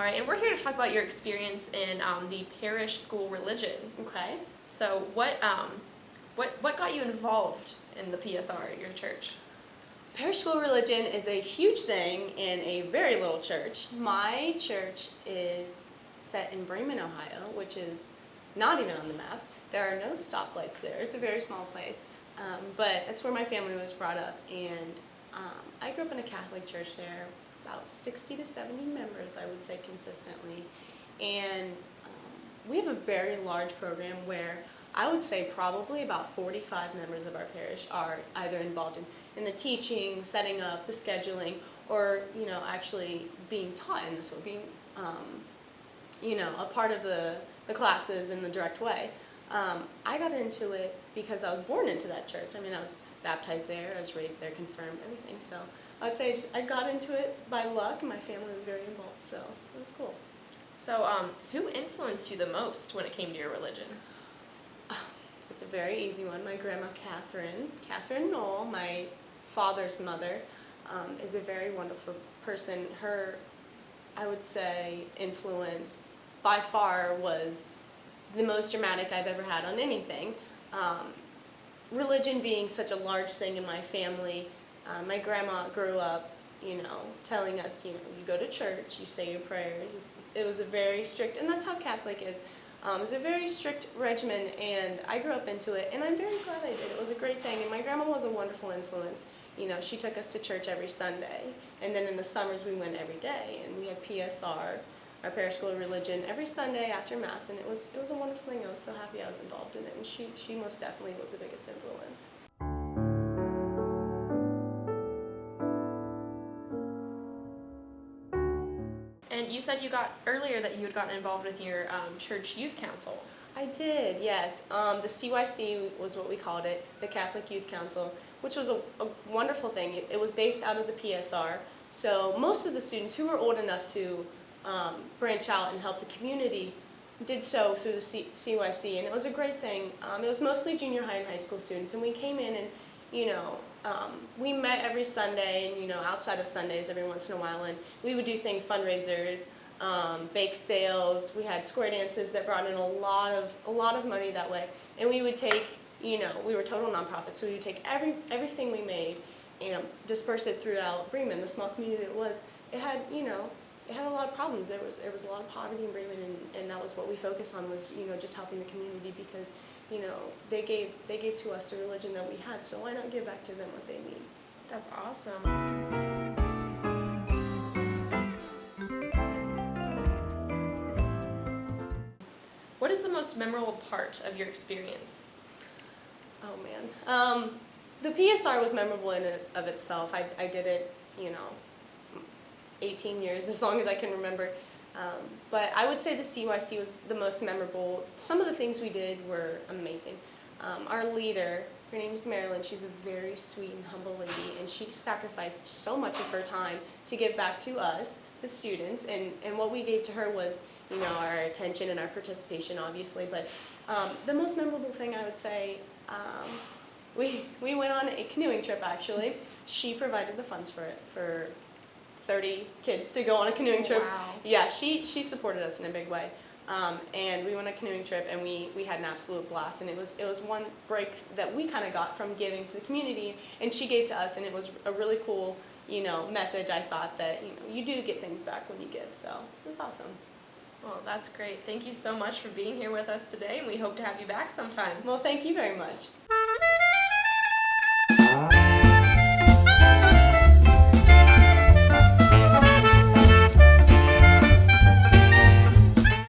All right, and we're here to talk about your experience in the parish school religion. Okay. So, what got you involved in the PSR at your church? Parish school religion is a huge thing in a very little church. My church is set in Bremen, Ohio, which is not even on the map. There are no stoplights there. It's a very small place. But that's where my family was brought up. And I grew up in a Catholic church there, about 60 to 70 members, I would say, consistently. And we have a very large program where I would say probably about 45 members of our parish are either involved in the teaching, setting up, the scheduling, or actually being taught in this way, being a part of the classes in the direct way. I got into it because I was born into that church. I mean, I was baptized there, I was raised there, confirmed, everything. So I'd say I got into it by luck, and my family was very involved, so it was cool. So, who influenced you the most when it came to your religion? It's a very easy one. My grandma Catherine Knoll, my father's mother, is a very wonderful person. Her, I would say, influence by far was the most dramatic I've ever had on anything. Religion being such a large thing in my family, my grandma grew up, telling us, you go to church, you say your prayers. It was a very strict, and that's how Catholic is. It was a very strict regimen, and I grew up into it, and I'm very glad I did. It was a great thing, and my grandma was a wonderful influence. She took us to church every Sunday, and then in the summers we went every day, and we had PSR, our parish school of religion, every Sunday after Mass, and it was a wonderful thing. I was so happy I was involved in it, and she most definitely was the biggest influence. And you said earlier that you had gotten involved with your church youth council. I did, yes. The CYC was what we called it, the Catholic Youth Council, which was a wonderful thing. It was based out of the PSR, so most of the students who were old enough to branch out and help the community did so through the CYC, and it was a great thing. It was mostly junior high and high school students, and we came in and, we met every Sunday, and, outside of Sundays every once in a while, and we would do things, fundraisers, bake sales. We had square dances that brought in a lot of money that way, and we would take, we were total nonprofit, so we would take everything we made, disperse it throughout Bremen, the small community it was. It had, it had a lot of problems. There was a lot of poverty in Bremen, and that was what we focused on, was just helping the community, because they gave to us the religion that we had, so why not give back to them what they need? That's awesome. What is the most memorable part of your experience? Oh man, the PSR was memorable in and of itself. I did it, 18 years, as long as I can remember. But I would say the CYC was the most memorable. Some of the things we did were amazing. Our leader, her name is Marilyn, she's a very sweet and humble lady, and she sacrificed so much of her time to give back to us, the students, and what we gave to her was, our attention and our participation, obviously. But the most memorable thing, I would say, we went on a canoeing trip, actually. She provided the funds for it, for 30 kids to go on a canoeing trip. Wow. Yeah, she supported us in a big way. And we went on a canoeing trip, and we had an absolute blast. And it was one break that we kind of got from giving to the community, and she gave to us, and it was a really cool, message. I thought that, you do get things back when you give, so it was awesome. Well, that's great. Thank you so much for being here with us today, and we hope to have you back sometime. Well, thank you very much.